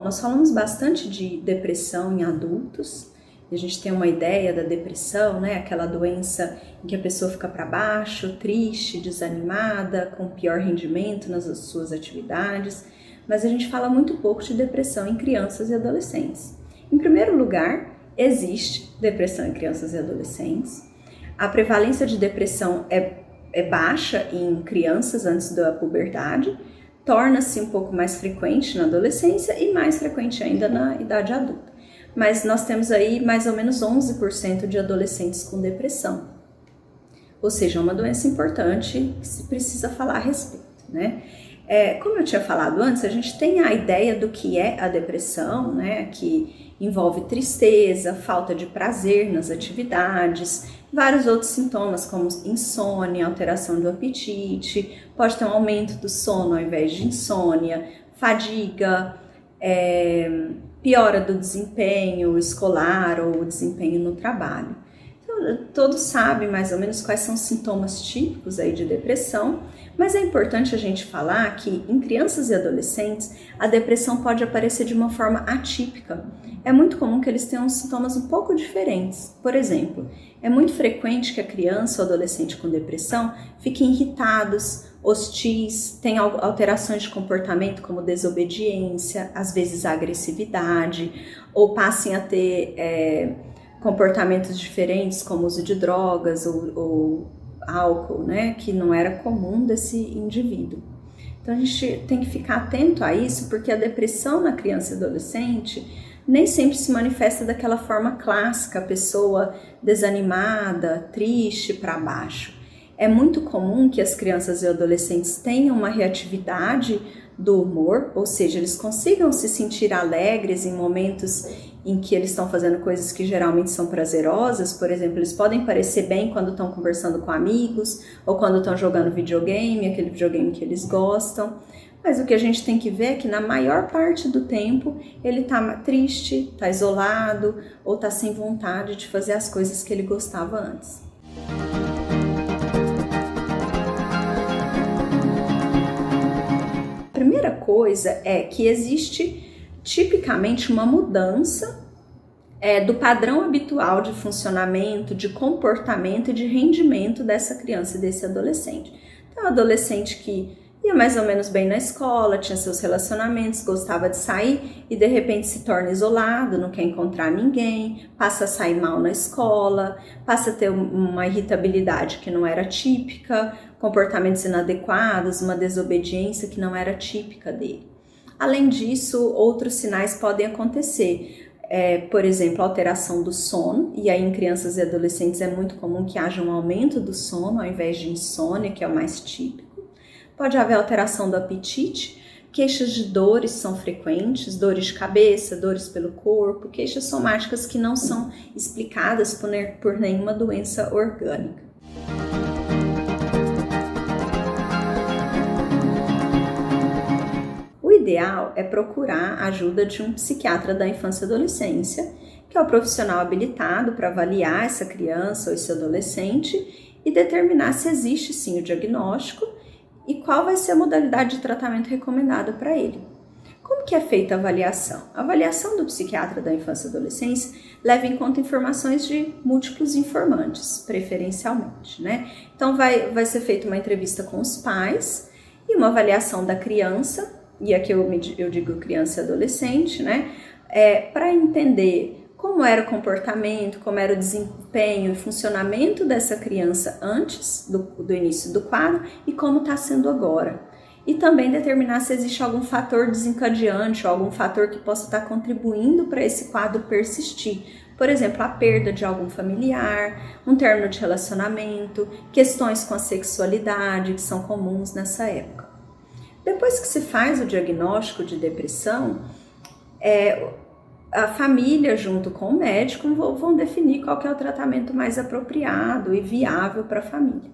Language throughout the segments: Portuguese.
Nós falamos bastante de depressão em adultos, e a gente tem uma ideia da depressão, né? Aquela doença em que a pessoa fica para baixo, triste, desanimada, com pior rendimento nas suas atividades, mas a gente fala muito pouco de depressão em crianças e adolescentes. Em primeiro lugar, existe depressão em crianças e adolescentes. A prevalência de depressão é baixa em crianças antes da puberdade, torna-se um pouco mais frequente na adolescência e mais frequente ainda na idade adulta. Mas nós temos aí mais ou menos 11% de adolescentes com depressão. Ou seja, é uma doença importante que se precisa falar a respeito, né? Como eu tinha falado antes, a gente tem a ideia do que é a depressão, né? Que envolve tristeza, falta de prazer nas atividades, vários outros sintomas como insônia, alteração do apetite, pode ter um aumento do sono ao invés de insônia, fadiga, piora do desempenho escolar ou desempenho no trabalho. Então, todos sabem mais ou menos quais são os sintomas típicos aí de depressão, mas é importante a gente falar que em crianças e adolescentes a depressão pode aparecer de uma forma atípica. É muito comum que eles tenham sintomas um pouco diferentes. Por exemplo, é muito frequente que a criança ou adolescente com depressão fiquem irritados, hostis, tenham alterações de comportamento como desobediência, às vezes agressividade, ou passem a ter comportamentos diferentes como uso de drogas ou álcool, né, que não era comum desse indivíduo. Então a gente tem que ficar atento a isso, porque a depressão na criança e adolescente nem sempre se manifesta daquela forma clássica, a pessoa desanimada, triste, para baixo. É muito comum que as crianças e adolescentes tenham uma reatividade do humor, ou seja, eles consigam se sentir alegres em momentos em que eles estão fazendo coisas que geralmente são prazerosas. Por exemplo, eles podem parecer bem quando estão conversando com amigos ou quando estão jogando videogame, aquele videogame que eles gostam. Mas o que a gente tem que ver é que na maior parte do tempo ele está triste, está isolado ou está sem vontade de fazer as coisas que ele gostava antes. A primeira coisa é que existe tipicamente uma mudança do padrão habitual de funcionamento, de comportamento e de rendimento dessa criança e desse adolescente. Então, um adolescente que ia mais ou menos bem na escola, tinha seus relacionamentos, gostava de sair e de repente se torna isolado, não quer encontrar ninguém, passa a sair mal na escola, passa a ter uma irritabilidade que não era típica, comportamentos inadequados, uma desobediência que não era típica dele. Além disso, outros sinais podem acontecer. Por exemplo, alteração do sono, e aí em crianças e adolescentes é muito comum que haja um aumento do sono ao invés de insônia, que é o mais típico. Pode haver alteração do apetite, queixas de dores são frequentes, dores de cabeça, dores pelo corpo, queixas somáticas que não são explicadas por nenhuma doença orgânica. O ideal é procurar a ajuda de um psiquiatra da infância e adolescência, que é o profissional habilitado para avaliar essa criança ou esse adolescente e determinar se existe sim o diagnóstico e qual vai ser a modalidade de tratamento recomendada para ele. Como que é feita a avaliação? A avaliação do psiquiatra da infância e adolescência leva em conta informações de múltiplos informantes, preferencialmente, né? Então vai ser feita uma entrevista com os pais e uma avaliação da criança, e aqui eu digo criança e adolescente, né? Para entender como era o comportamento, como era o desempenho e funcionamento dessa criança antes do início do quadro e como está sendo agora. E também determinar se existe algum fator desencadeante ou algum fator que possa estar contribuindo para esse quadro persistir. Por exemplo, a perda de algum familiar, um término de relacionamento, questões com a sexualidade que são comuns nessa época. Depois que se faz o diagnóstico de depressão, a família junto com o médico vão definir qual que é o tratamento mais apropriado e viável para a família.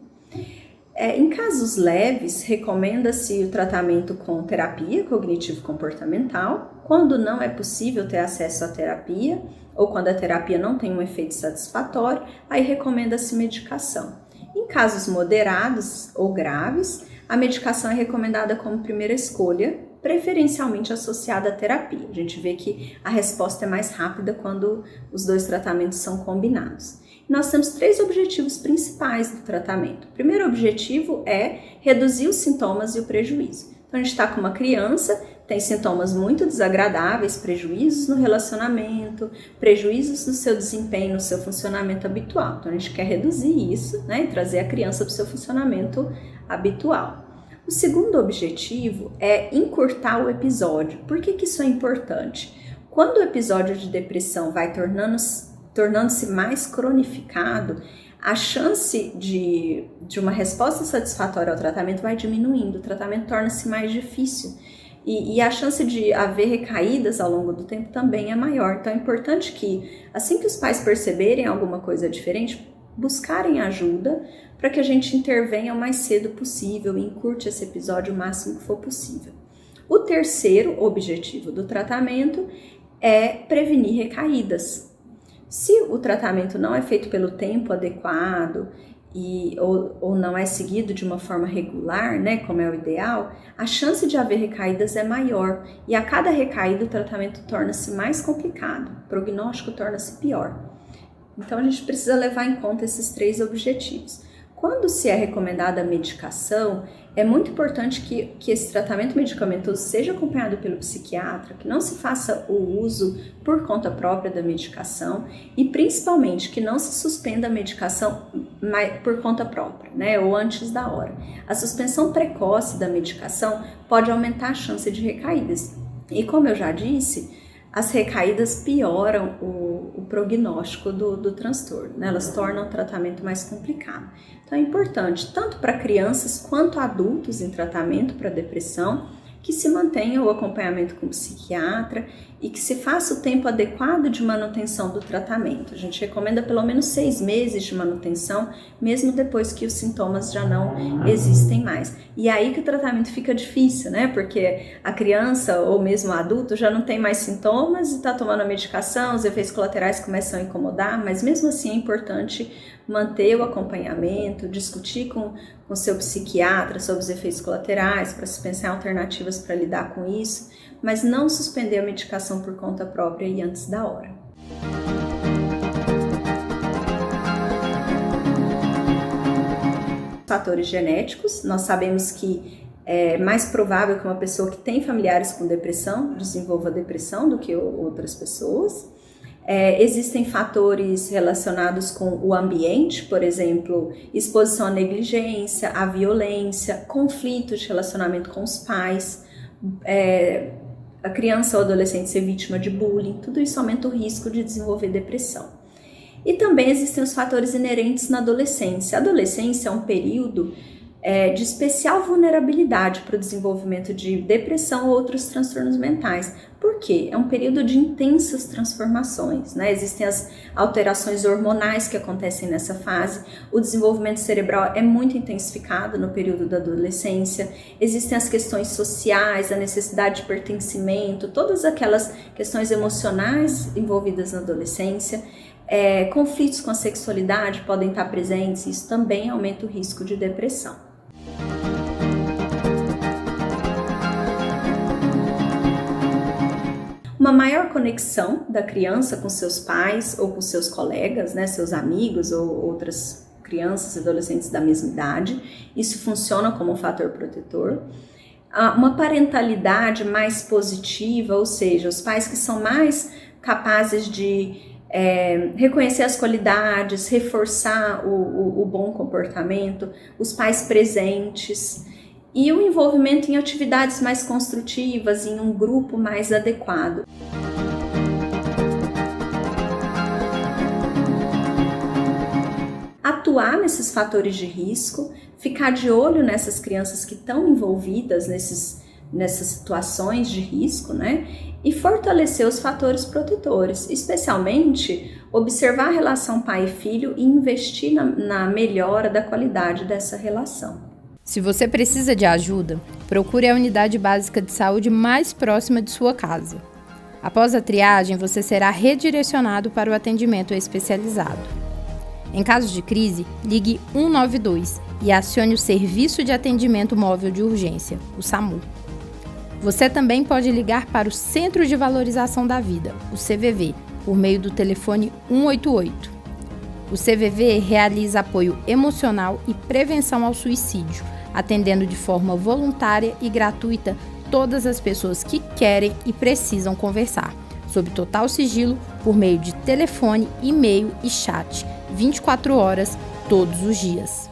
Em casos leves, recomenda-se o tratamento com terapia cognitivo-comportamental. Quando não é possível ter acesso à terapia ou quando a terapia não tem um efeito satisfatório, aí recomenda-se medicação. Em casos moderados ou graves, a medicação é recomendada como primeira escolha preferencialmente associada à terapia. A gente vê que a resposta é mais rápida quando os dois tratamentos são combinados. Nós temos 3 objetivos principais do tratamento. O primeiro objetivo é reduzir os sintomas e o prejuízo. Então, a gente está com uma criança, tem sintomas muito desagradáveis, prejuízos no relacionamento, prejuízos no seu desempenho, no seu funcionamento habitual. Então, a gente quer reduzir isso, né, e trazer a criança para o seu funcionamento habitual. O segundo objetivo é encurtar o episódio. Por que isso é importante? Quando o episódio de depressão vai tornando-se mais cronificado, a chance de uma resposta satisfatória ao tratamento vai diminuindo, o tratamento torna-se mais difícil e a chance de haver recaídas ao longo do tempo também é maior. Então é importante que, assim que os pais perceberem alguma coisa diferente, buscarem ajuda para que a gente intervenha o mais cedo possível e encurte esse episódio o máximo que for possível. O terceiro objetivo do tratamento é prevenir recaídas. Se o tratamento não é feito pelo tempo adequado ou não é seguido de uma forma regular, né, como é o ideal, a chance de haver recaídas é maior e a cada recaída o tratamento torna-se mais complicado, o prognóstico torna-se pior. Então a gente precisa levar em conta esses 3 objetivos. Quando se é recomendada a medicação, é muito importante que esse tratamento medicamentoso seja acompanhado pelo psiquiatra, que não se faça o uso por conta própria da medicação e principalmente que não se suspenda a medicação por conta própria, né, ou antes da hora. A suspensão precoce da medicação pode aumentar a chance de recaídas. E como eu já disse, as recaídas pioram o prognóstico do transtorno, né? Elas tornam o tratamento mais complicado. Então é importante, tanto para crianças quanto adultos em tratamento para depressão, que se mantenha o acompanhamento com o psiquiatra e que se faça o tempo adequado de manutenção do tratamento. A gente recomenda pelo menos 6 meses de manutenção, mesmo depois que os sintomas já não existem mais. E aí que o tratamento fica difícil, né? Porque a criança ou mesmo o adulto já não tem mais sintomas e está tomando a medicação, os efeitos colaterais começam a incomodar, mas mesmo assim é importante manter o acompanhamento, discutir com o seu psiquiatra sobre os efeitos colaterais, para se pensar em alternativas para lidar com isso, mas não suspender a medicação por conta própria e antes da hora. Fatores genéticos, nós sabemos que é mais provável que uma pessoa que tem familiares com depressão desenvolva depressão do que outras pessoas. Existem fatores relacionados com o ambiente, por exemplo, exposição à negligência, à violência, conflitos de relacionamento com os pais, a criança ou adolescente ser vítima de bullying, tudo isso aumenta o risco de desenvolver depressão. E também existem os fatores inerentes na adolescência. A adolescência é um período de especial vulnerabilidade para o desenvolvimento de depressão ou outros transtornos mentais. Por quê? É um período de intensas transformações, né? Existem as alterações hormonais que acontecem nessa fase, o desenvolvimento cerebral é muito intensificado no período da adolescência, existem as questões sociais, a necessidade de pertencimento, todas aquelas questões emocionais envolvidas na adolescência. Conflitos com a sexualidade podem estar presentes, e isso também aumenta o risco de depressão. Uma maior conexão da criança com seus pais ou com seus colegas, né, seus amigos ou outras crianças e adolescentes da mesma idade, isso funciona como um fator protetor. Uma parentalidade mais positiva, ou seja, os pais que são mais capazes de reconhecer as qualidades, reforçar o bom comportamento, os pais presentes e o envolvimento em atividades mais construtivas, em um grupo mais adequado. Atuar nesses fatores de risco, ficar de olho nessas crianças que estão envolvidas nessas situações de risco, né? E fortalecer os fatores protetores, especialmente observar a relação pai e filho e investir na melhora da qualidade dessa relação. Se você precisa de ajuda, procure a unidade básica de saúde mais próxima de sua casa. Após a triagem, você será redirecionado para o atendimento especializado. Em caso de crise, ligue 192 e acione o Serviço de Atendimento Móvel de Urgência, o SAMU. Você também pode ligar para o Centro de Valorização da Vida, o CVV, por meio do telefone 188. O CVV realiza apoio emocional e prevenção ao suicídio, atendendo de forma voluntária e gratuita todas as pessoas que querem e precisam conversar, sob total sigilo, por meio de telefone, e-mail e chat, 24 horas, todos os dias.